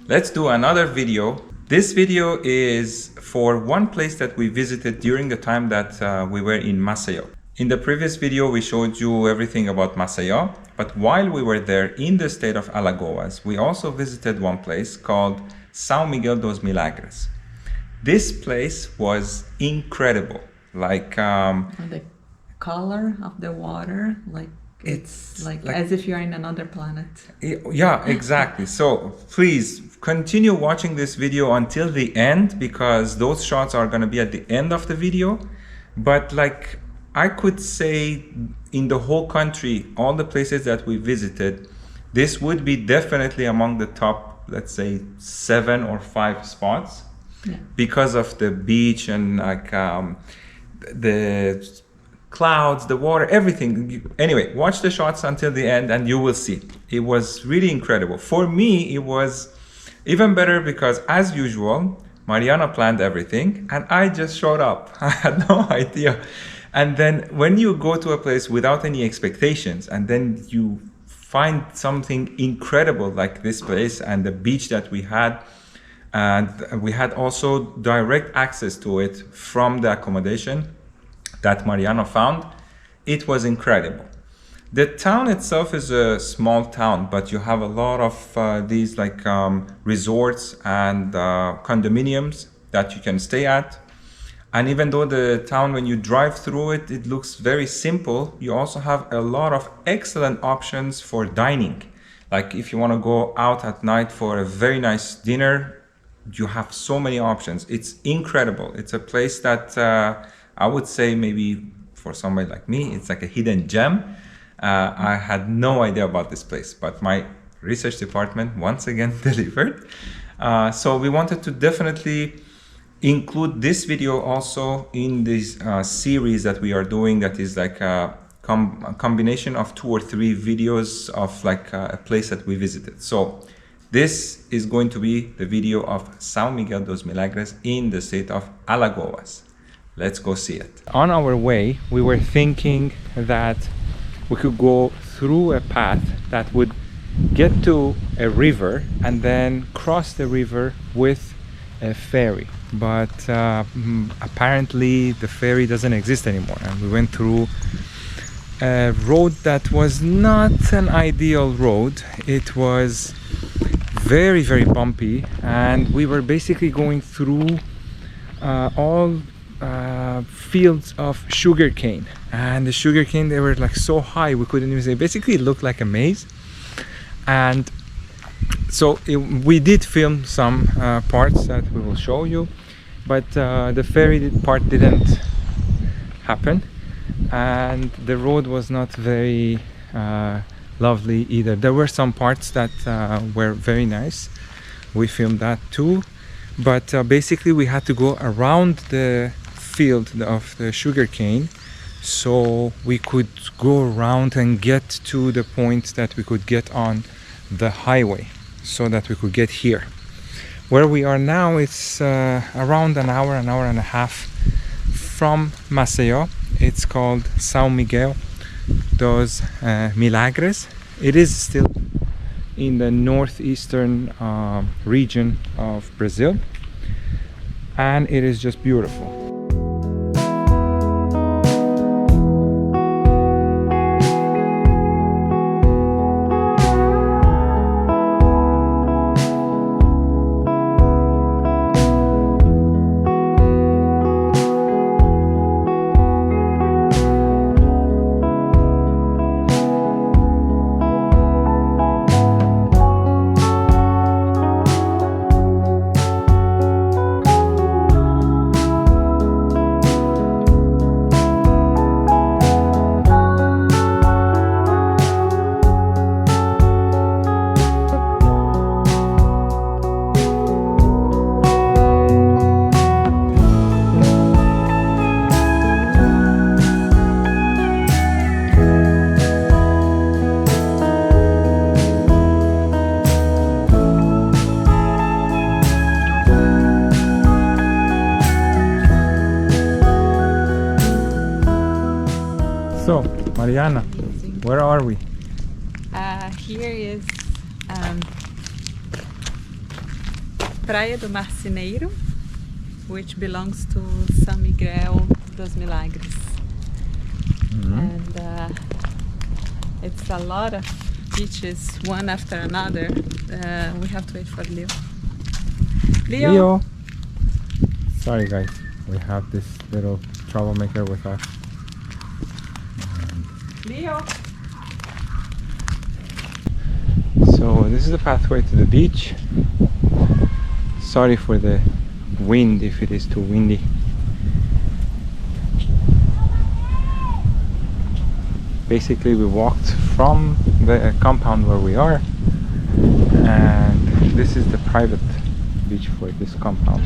let's do another video. This video is for one place that we visited during the time that we were in Maceió. In the previous video, we showed you everything about Maceió, but while we were there in the state of Alagoas, we also visited one place called São Miguel dos Milagres. This place was incredible. Like the color of the water, like it's like as if you're in another planet. Yeah, exactly. So please continue watching this video until the end, because those shots are going to be at the end of the video. But like I could say, in the whole country, all the places that we visited, this would be definitely among the top, let's say 7 or 5 spots. Yeah. Because of the beach and like the clouds, the water, everything. Anyway, watch the shots until the end and you will see. It was really incredible. For me, it was even better because, as usual, Mariana planned everything and I just showed up. I had no idea. And then when you go to a place without any expectations and then you find something incredible like this place and the beach that we had, and we had also direct access to it from the accommodation that Mariana found. It was incredible. The town itself is a small town, but you have a lot of these like resorts and condominiums that you can stay at. And even though the town, when you drive through it, it looks very simple, you also have a lot of excellent options for dining. Like if you want to go out at night for a very nice dinner, you have so many options. It's incredible. It's a place that I would say maybe for somebody like me, it's like a hidden gem. I had no idea about this place, but my research department once again delivered. So we wanted to definitely include this video also in this series that we are doing, that is like a combination of 2 or 3 videos of like a place that we visited. So this is going to be the video of São Miguel dos Milagres in the state of Alagoas. Let's go see it. On our way, we were thinking that we could go through a path that would get to a river and then cross the river with a ferry. But apparently the ferry doesn't exist anymore, and we went through a road that was not an ideal road. It was very, very bumpy, and we were basically going through all fields of sugarcane, and the sugarcane, they were like so high we couldn't even say. Basically it looked like a maze. And so we did film some parts that we will show you, but the ferry part didn't happen, and the road was not very lovely either. There were some parts that were very nice. We filmed that too, but basically we had to go around the field of the sugarcane so we could go around and get to the point that we could get on the highway, so that we could get here. Where we are now, it's around an hour and a half from Maceió. It's called São Miguel dos Milagres. It is still in the northeastern region of Brazil, and it is just beautiful. So, Mariana, where are we? Here is Praia do Marceneiro, which belongs to São Miguel dos Milagres. And it's a lot of beaches, one after another. We have to wait for Leo. Leo! Sorry guys, we have this little troublemaker with us. Leo! So this is the pathway to the beach. Sorry for the wind if it is too windy. Basically we walked from the compound where we are, and this is the private beach for this compound.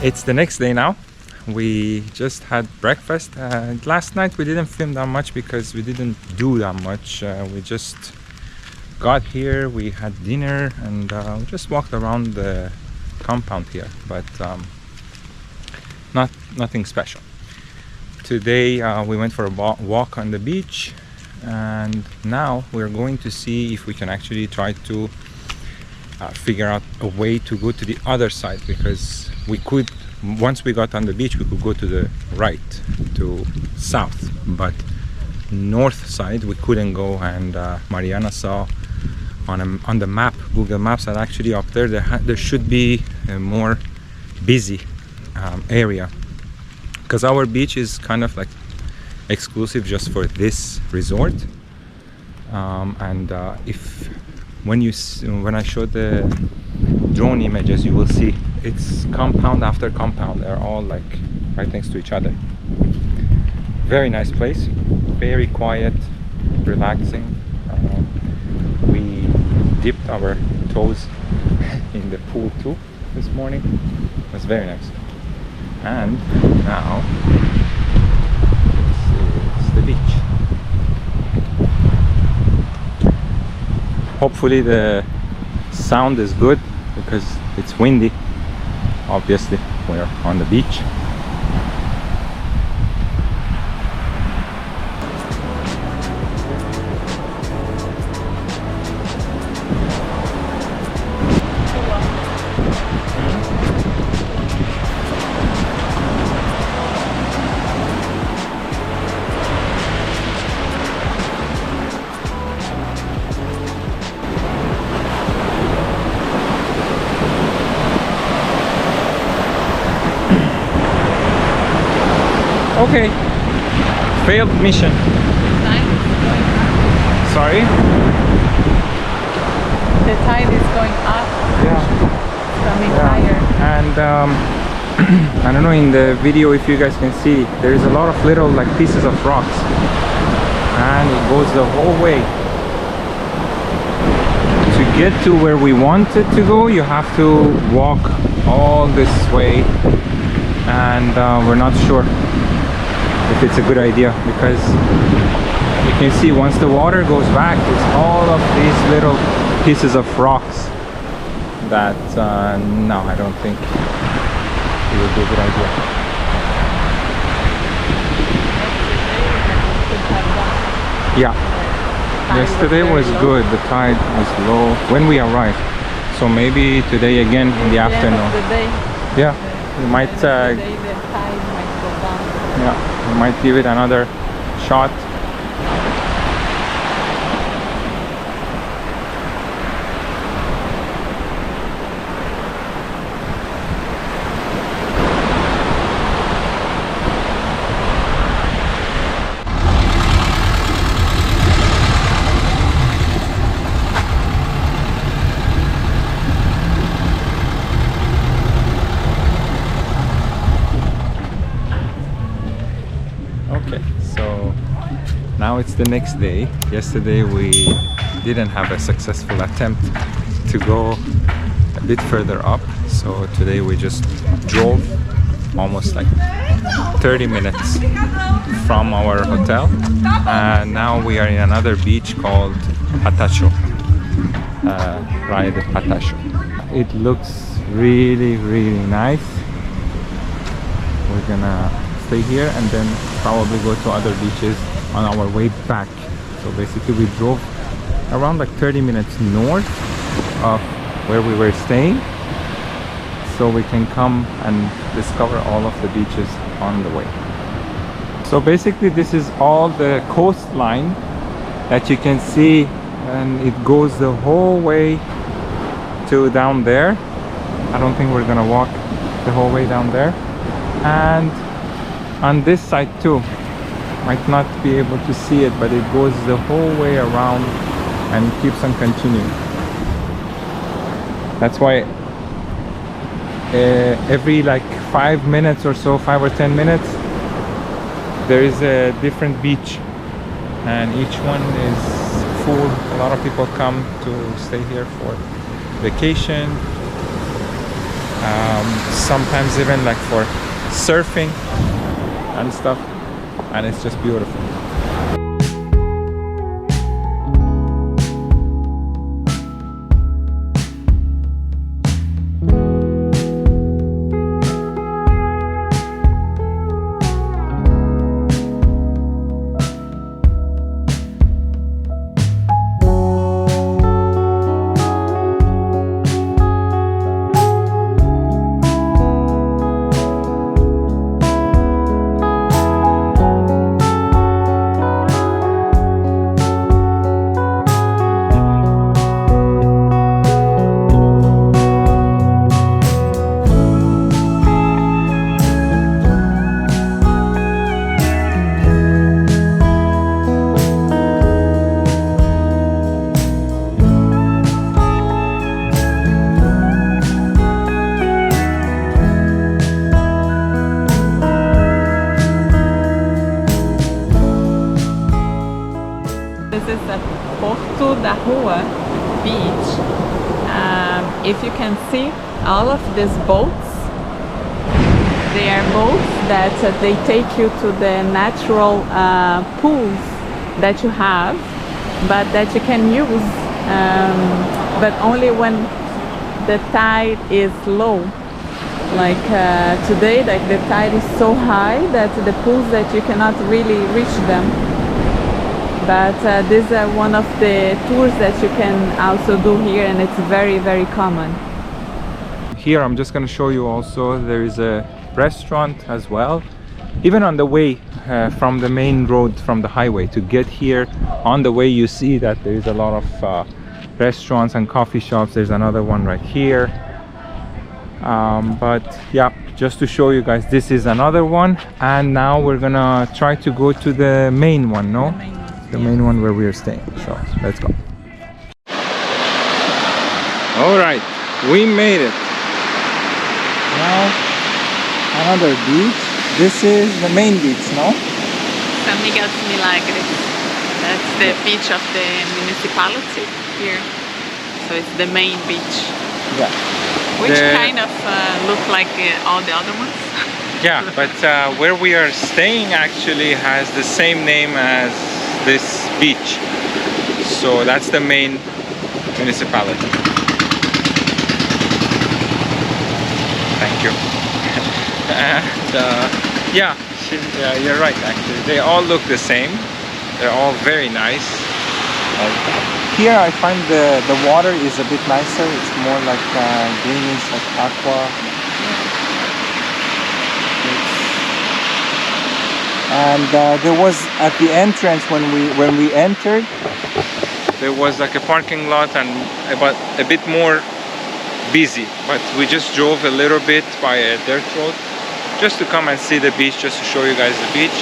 It's the next day now. We just had breakfast. Last night we didn't film that much because we didn't do that much. We just got here, we had dinner, and we just walked around the compound here, but nothing special. Today we went for a walk on the beach, and now we're going to see if we can actually try to figure out a way to go to the other side, because we could, once we got on the beach, we could go to the right, to south, but north side we couldn't go. And Mariana saw on the map, Google Maps, that actually up there should be a more busy area, because our beach is kind of like exclusive just for this resort. And if when I show the drone images, you will see it's compound after compound. They're all like right next to each other. Very nice place, very quiet, relaxing. We dipped our toes in the pool too this morning. It was very nice. And now it's the beach. Hopefully the sound is good because it's windy. Obviously we're on the beach. Okay, failed mission. Sorry? The tide is going up. Yeah. Coming higher. And I don't know, in the video if you guys can see, there is a lot of little like pieces of rocks, and it goes the whole way. To get to where we wanted to go, you have to walk all this way, and we're not sure if it's a good idea, because you can see once the water goes back, it's all of these little pieces of rocks that no, I don't think it would be a good idea. Yeah, Yesterday was good. The tide was low when we arrived. So maybe today again in the afternoon. End of the day. Yeah, we might. Today the tide might go down. Yeah, we might give it another shot. Okay, so now it's the next day. Yesterday we didn't have a successful attempt to go a bit further up, so today we just drove almost like 30 minutes from our hotel, and now we are in another beach called Patacho, Praia de Patacho. It looks really nice. We're gonna stay here and then probably go to other beaches on our way back. So basically we drove around like 30 minutes north of where we were staying, so we can come and discover all of the beaches on the way. So basically this is all the coastline that you can see, and it goes the whole way to down there. I don't think we're gonna walk the whole way down there, and on this side too. Might not be able to see it, but it goes the whole way around and keeps on continuing. That's why every like 5 minutes or so, 5 or 10 minutes, there is a different beach, and each one is full. A lot of people come to stay here for vacation, sometimes even like for surfing and stuff, and it's just beautiful. This is a Porto da Rua beach. If you can see all of these boats, they are boats that they take you to the natural pools that you have, but that you can use, but only when the tide is low. Like today, like the tide is so high that the pools that you cannot really reach them. But this is one of the tours that you can also do here, and it's very common. Here I'm just going to show you also there is a restaurant as well. Even on the way from the main road, from the highway to get here, on the way you see that there is a lot of restaurants and coffee shops. There's another one right here. But yeah, just to show you guys, this is another one, and now we're gonna try to go to the main one, no? The main one where we are staying. So let's go. All right, we made it. Now another beach. This is the main beach, no? São Miguel Dos Milagres. That's the beach of the municipality here. So it's the main beach. Yeah. Which kind of look like all the other ones. Yeah, but where we are staying actually has the same name as this beach. So that's the main municipality. Thank you. And yeah, you're right actually. They all look the same. They're all very nice. Here I find the water is a bit nicer. It's more like greenish, like aqua. And there was at the entrance when we entered, there was like a parking lot and about a bit more busy. But we just drove a little bit by a dirt road just to come and see the beach, just to show you guys the beach.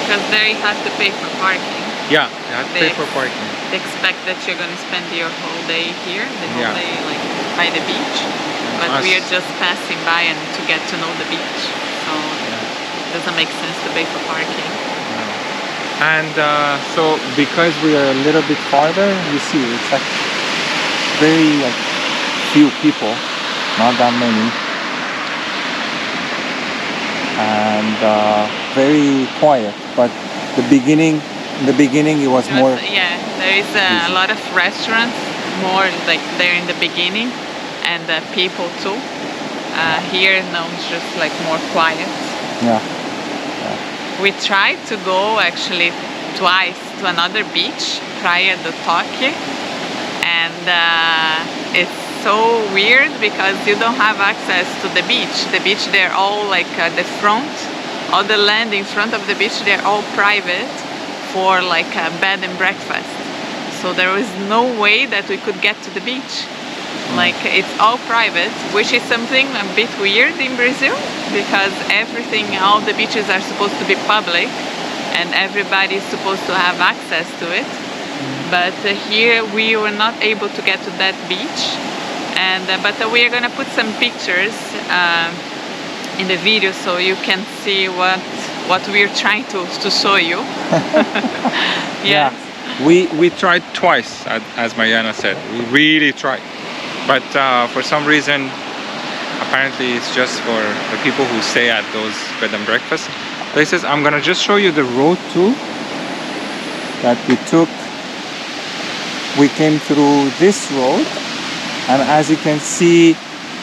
Because there you have to pay for parking. Yeah, you have to pay for parking. They expect that you're going to spend your whole day here, the whole day like by the beach. But we are just passing by and to get to know the beach. So it doesn't make sense to pay for parking. And so because we are a little bit farther, you see it's like very like few people, not that many, and very quiet. But in the beginning it was more. Yeah, there is a lot of restaurants, more like there in the beginning, and people too. Here no, it's just like more quiet. Yeah. We tried to go actually twice to another beach prior to Tokyo, and it's so weird because you don't have access to the beach. The beach, they're all like the front, all the land in front of the beach, they're all private for like a bed and breakfast. So there was no way that we could get to the beach. Like it's all private, which is something a bit weird in Brazil because everything, all the beaches are supposed to be public and everybody is supposed to have access to it. But here we were not able to get to that beach, and but we are gonna put some pictures in the video so you can see what we're trying to show you. Yeah, we tried twice, as Mariana said. We really tried. But for some reason, apparently it's just for the people who stay at those bed and breakfast places. I'm gonna just show you the road too that we took. We came through this road, and as you can see,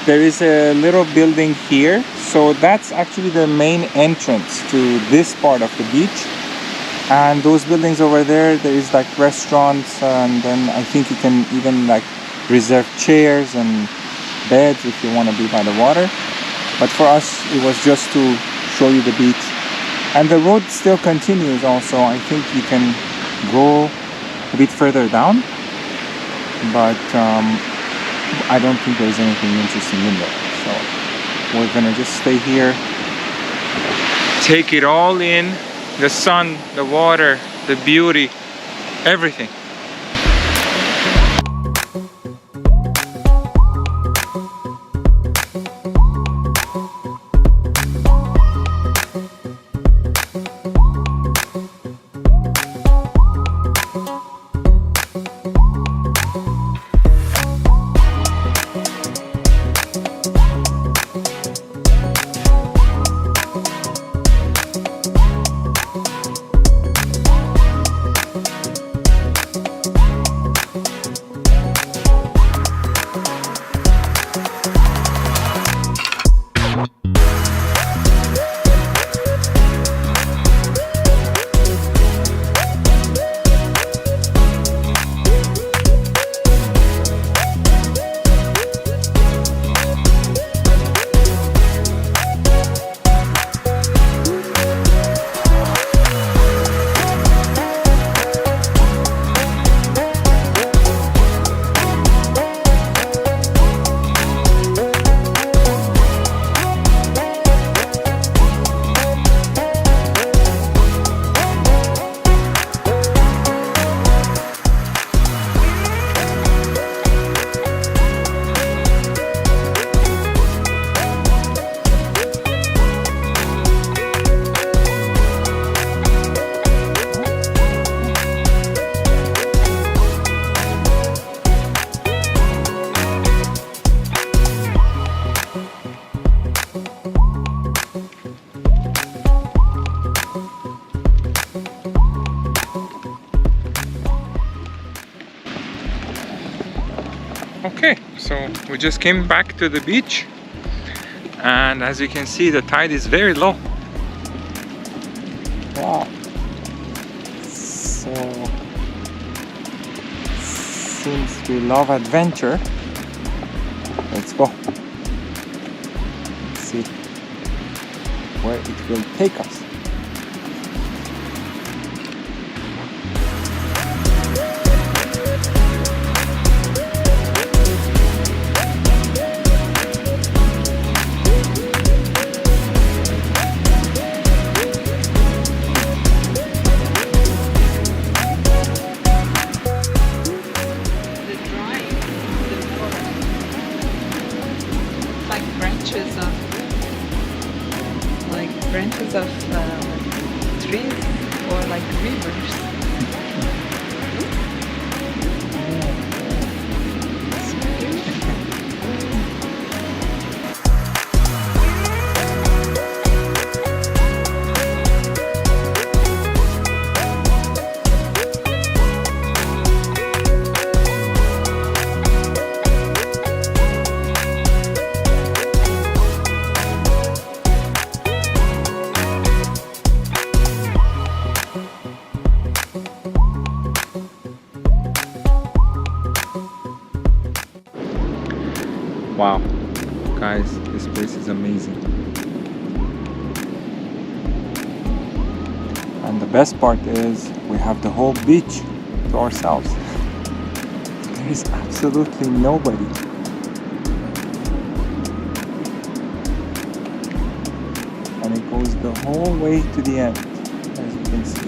there is a little building here. So that's actually the main entrance to this part of the beach. And those buildings over there, there is like restaurants, and then I think you can even like reserve chairs and beds if you want to be by the water. But for us it was just to show you the beach, and the road still continues also. I think you can go a bit further down, but I don't think there's anything interesting in there, so we're gonna just stay here, take it all in, the sun, the water, the beauty, everything. Okay, so we just came back to the beach, and as you can see, the tide is very low. Wow. So Since we love adventure, let's go. Let's see where it will take us. Branches of trees or like rivers. Wow, guys, this place is amazing. And the best part is we have the whole beach to ourselves. There is absolutely nobody. And it goes the whole way to the end, as you can see.